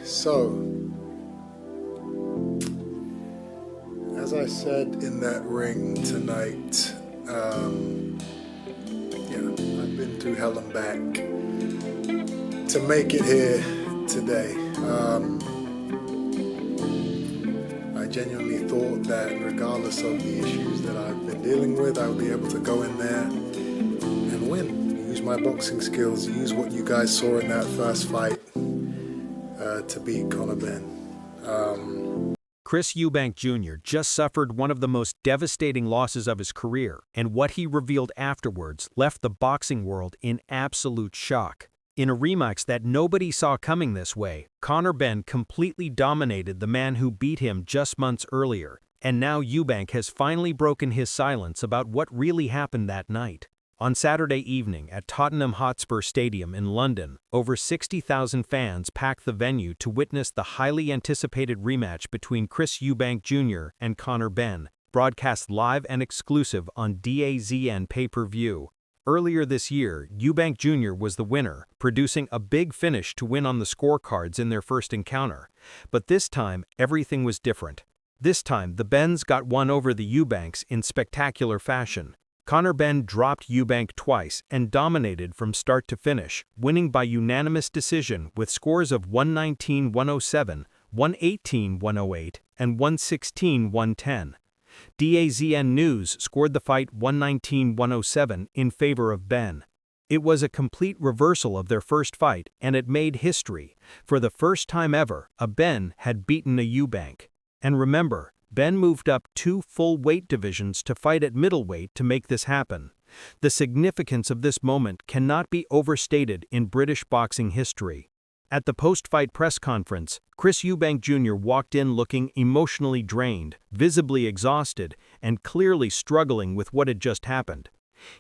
So, as I said in that ring tonight, I've been through hell and back to make it here today. I genuinely thought that regardless of the issues that I've been dealing with, I would be able to go in there and win. Use my boxing skills, use what you guys saw in that first fight to beat Conor Benn. Chris Eubank Jr. just suffered one of the most devastating losses of his career, and what he revealed afterwards left the boxing world in absolute shock. In a rematch that nobody saw coming this way, Conor Benn completely dominated the man who beat him just months earlier, and now Eubank has finally broken his silence about what really happened that night. On Saturday evening at Tottenham Hotspur Stadium in London, over 60,000 fans packed the venue to witness the highly anticipated rematch between Chris Eubank Jr. and Conor Benn, broadcast live and exclusive on DAZN pay-per-view. Earlier this year, Eubank Jr. was the winner, producing a big finish to win on the scorecards in their first encounter. But this time, everything was different. This time, the Benns got one over the Eubanks in spectacular fashion. Conor Benn dropped Eubank twice and dominated from start to finish, winning by unanimous decision with scores of 119-107, 118-108, and 116-110. DAZN News scored the fight 119-107 in favor of Benn. It was a complete reversal of their first fight, and it made history. For the first time ever, a Benn had beaten a Eubank. And remember, Benn moved up 2 full weight divisions to fight at middleweight to make this happen. The significance of this moment cannot be overstated in British boxing history. At the post-fight press conference, Chris Eubank Jr. walked in looking emotionally drained, visibly exhausted, and clearly struggling with what had just happened.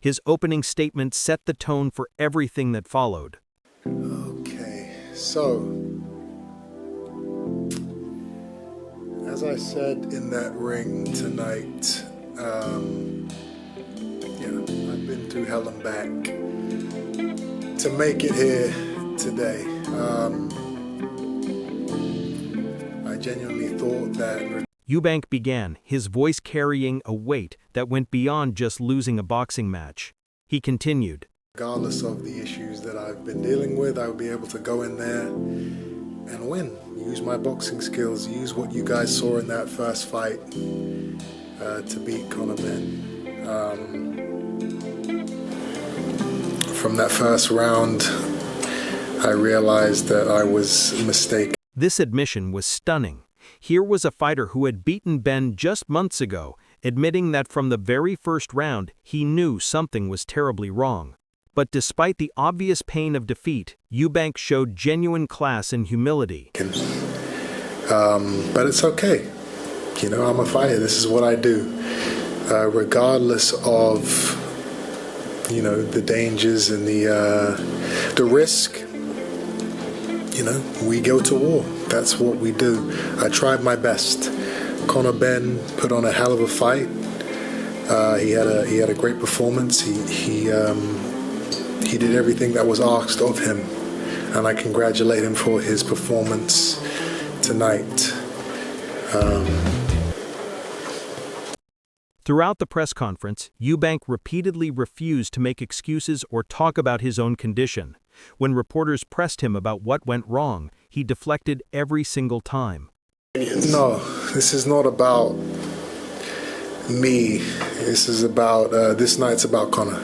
His opening statement set the tone for everything that followed. Okay, so as I said in that ring tonight, I've been through hell and back to make it here today. I genuinely thought that Eubank began, his voice carrying a weight that went beyond just losing a boxing match. He continued, regardless of the issues that I've been dealing with, I would be able to go in there and win. Use my boxing skills, use what you guys saw in that first fight to beat Conor Benn. From that first round, I realized that I was mistaken. This admission was stunning. Here was a fighter who had beaten Benn just months ago, admitting that from the very first round, he knew something was terribly wrong. But despite the obvious pain of defeat, Eubank showed genuine class and humility. But it's okay. You know, I'm a fighter. This is what I do. Regardless of, the dangers and the risk, we go to war. That's what we do. I tried my best. Conor Benn put on a hell of a fight. He had a great performance. He did everything that was asked of him, and I congratulate him for his performance tonight. Throughout the press conference, Eubank repeatedly refused to make excuses or talk about his own condition. When reporters pressed him about what went wrong, he deflected every single time. No, this is not about me. This is about, this night's about Conor.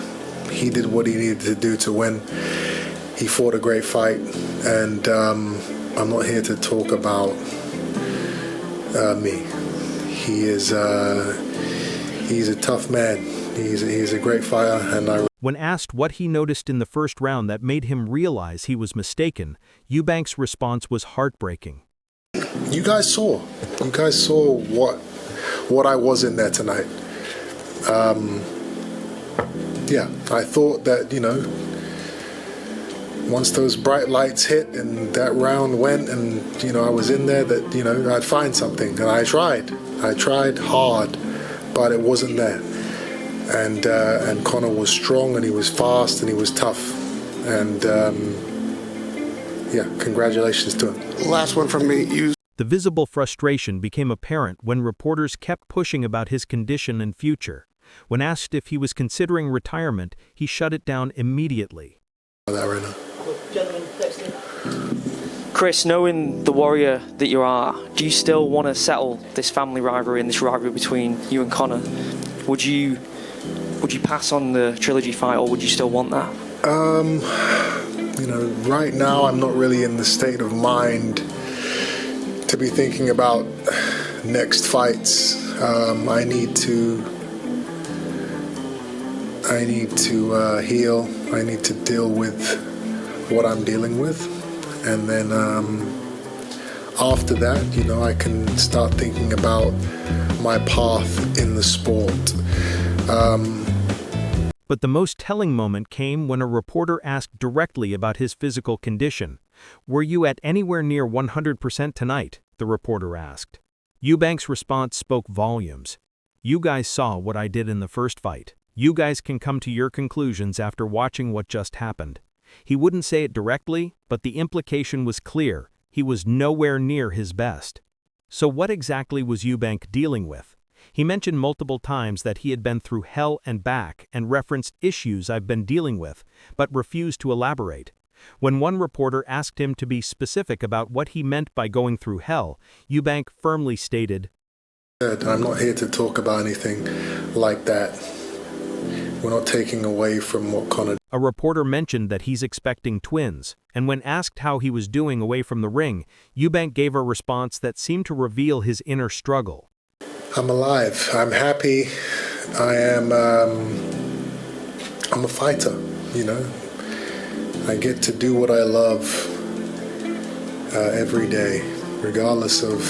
He did what he needed to do to win. He fought a great fight, and I'm not here to talk about me. He's a tough man. He's a great fighter, and When asked what he noticed in the first round that made him realize he was mistaken, Eubank's response was heartbreaking. You guys saw what I was in there tonight. I thought that, once those bright lights hit and that round went and, I was in there, that, I'd find something. And I tried hard, but it wasn't there. And Conor was strong, and he was fast, and he was tough. And, yeah, congratulations to him. Last one from me. The visible frustration became apparent when reporters kept pushing about his condition and future. When asked if he was considering retirement, he shut it down immediately. That right now. Chris, knowing the warrior that you are, do you still want to settle this family rivalry and this rivalry between you and Conor? Would you pass on the trilogy fight, or would you still want that? Right now I'm not really in the state of mind to be thinking about next fights. I need to heal. I need to deal with what I'm dealing with, and then after that, I can start thinking about my path in the sport. But the most telling moment came when a reporter asked directly about his physical condition. "Were you at anywhere near 100% tonight?" the reporter asked. Eubank's response spoke volumes. "You guys saw what I did in the first fight. You guys can come to your conclusions after watching what just happened." He wouldn't say it directly, but the implication was clear. He was nowhere near his best. So what exactly was Eubank dealing with? He mentioned multiple times that he had been through hell and back and referenced issues I've been dealing with, but refused to elaborate. When one reporter asked him to be specific about what he meant by going through hell, Eubank firmly stated, "I'm not here to talk about anything like that. We're not taking away from what Conor." A reporter mentioned that he's expecting twins, and when asked how he was doing away from the ring, Eubank gave a response that seemed to reveal his inner struggle. "I'm alive. I'm happy. I'm a fighter, I get to do what I love every day, regardless of,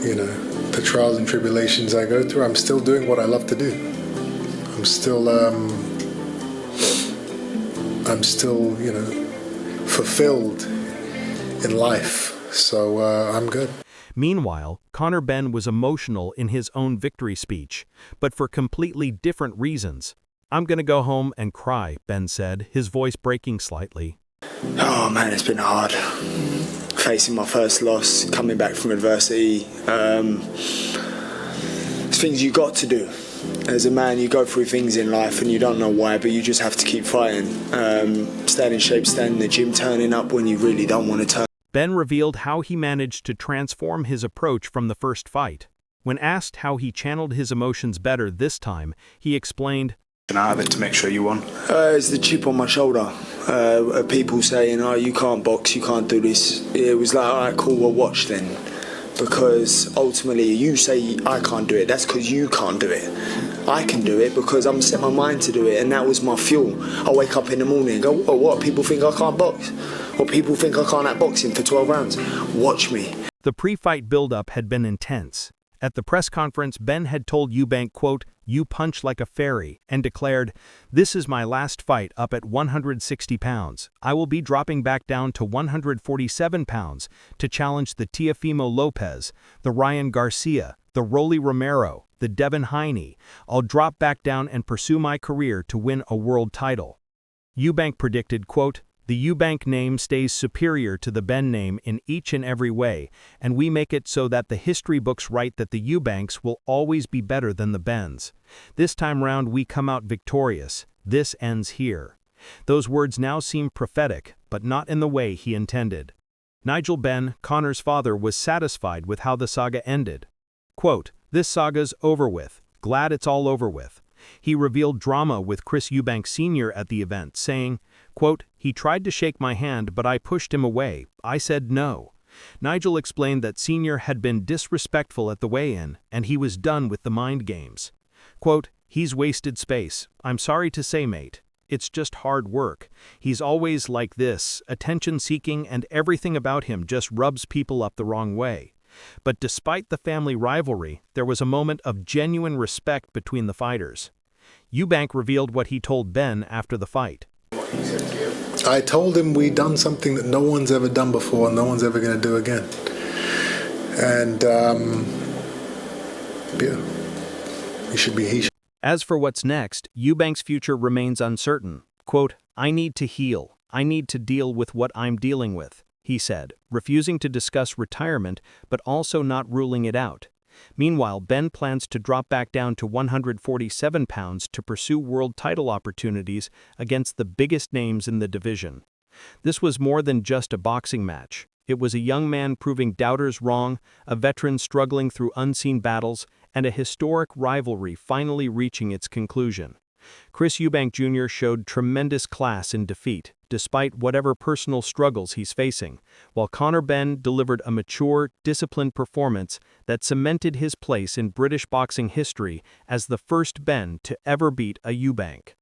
the trials and tribulations I go through. I'm still doing what I love to do. I'm still, fulfilled in life. So I'm good." Meanwhile, Conor Benn was emotional in his own victory speech, but for completely different reasons. "I'm gonna go home and cry," Ben said, his voice breaking slightly. Oh man, it's been hard. Facing my first loss, coming back from adversity. It's things you got to do. As a man, you go through things in life and you don't know why, but you just have to keep fighting. Staying in shape, staying in the gym, turning up when you really don't want to turn. Ben revealed how he managed to transform his approach from the first fight. When asked how he channeled his emotions better this time, he explained, "Out of it to make sure you won." It's the chip on my shoulder. People saying, "Oh, you can't box, you can't do this." It was like, "All right, cool, we'll watch then." Because ultimately, you say I can't do it. That's because you can't do it. I can do it because I'm set my mind to do it, and that was my fuel. I wake up in the morning and go, "Whoa, what? People think I can't box? Or people think I can't outbox for 12 rounds? Watch me." The pre-fight build-up had been intense. At the press conference, Ben had told Eubank, quote, "You punch like a fairy," and declared, "This is my last fight up at 160 pounds. I will be dropping back down to 147 pounds to challenge the Teofimo Lopez, the Ryan Garcia, the Rolly Romero, the Devin Haney. I'll drop back down and pursue my career to win a world title." Eubank predicted, quote, "The Eubank name stays superior to the Ben name in each and every way, and we make it so that the history books write that the Eubanks will always be better than the Bens. This time round we come out victorious. This ends here." Those words now seem prophetic, but not in the way he intended. Nigel Benn, Conor's father, was satisfied with how the saga ended. Quote, "This saga's over with. Glad it's all over with." He revealed drama with Chris Eubank Jr. at the event, saying, quote, "He tried to shake my hand, but I pushed him away. I said no." Nigel explained that Sr. had been disrespectful at the weigh-in, and he was done with the mind games. Quote, "He's wasted space. I'm sorry to say, mate. It's just hard work. He's always like this, attention-seeking, and everything about him just rubs people up the wrong way." But despite the family rivalry, there was a moment of genuine respect between the fighters. Eubank revealed what he told Ben after the fight. I told him we'd done something that no one's ever done before and no one's ever going to do again. And, yeah, he should be. As for what's next, Eubank's future remains uncertain. Quote, "I need to heal. "I need to deal with what I'm dealing with," he said, refusing to discuss retirement but also not ruling it out. Meanwhile, Benn plans to drop back down to 147 pounds to pursue world title opportunities against the biggest names in the division. This was more than just a boxing match. It was a young man proving doubters wrong, a veteran struggling through unseen battles, and a historic rivalry finally reaching its conclusion. Chris Eubank Jr. showed tremendous class in defeat, despite whatever personal struggles he's facing, while Conor Benn delivered a mature, disciplined performance that cemented his place in British boxing history as the first Benn to ever beat a Eubank.